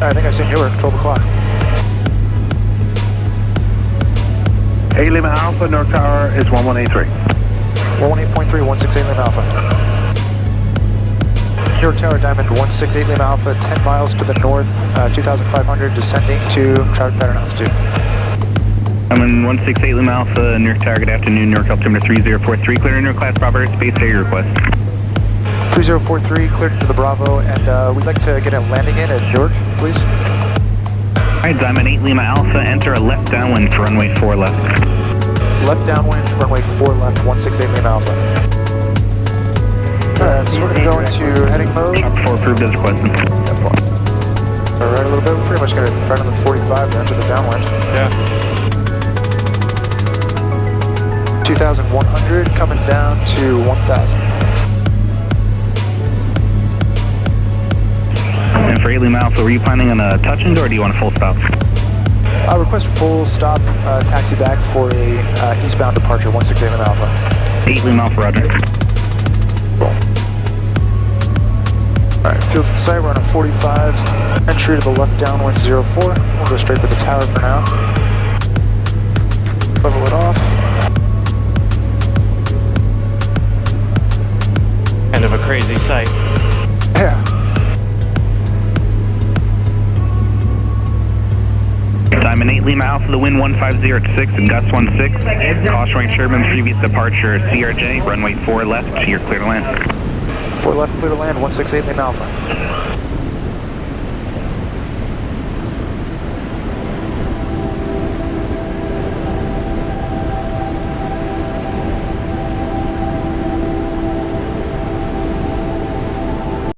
I think I see Newark, 12 o'clock. 8 Lima Alpha, North Tower is 1183. 118.3, 168 Lima Alpha. Newark Tower, Diamond 168 Lima Alpha, 10 miles to the north, 2,500, descending to traffic pattern altitude. I'm in 168 Lima Alpha, Newark Tower, good afternoon, Newark altimeter 3043, clear Newark class Bravo airspace, area request. 3043, cleared into the Bravo, and we'd like to get a landing in at Newark, please. Alright, Diamond 8 Lima Alpha, enter a left downwind for runway 4 left. Left downwind, runway 4 left, 168 Lima Alpha. Alright, so we're going to go into heading mode. Chopper 4 approved as requested. Alright, a little bit, we're pretty much going to right on the 45 to enter the downwind. Yeah. 2,100, coming down to 1,000. And for 8 Lima Alpha, were you planning on a touch and go or do you want a full stop? I request full stop, taxi back for a eastbound departure, 168 Lima Alpha. 8 Lima Alpha, roger. Cool. Alright, fields in sight, we're on a 45. Entry to the left downwind 04. We'll go straight for the tower for now. Level it off. Kind of a crazy sight. Yeah. Diamond 8 Lima Alpha, the wind 150 at 6 and gust 16. Caution right Sherman, previous departure CRJ, runway 4 left, you're clear to land. 4 left, clear to land, 168 Lima Alpha.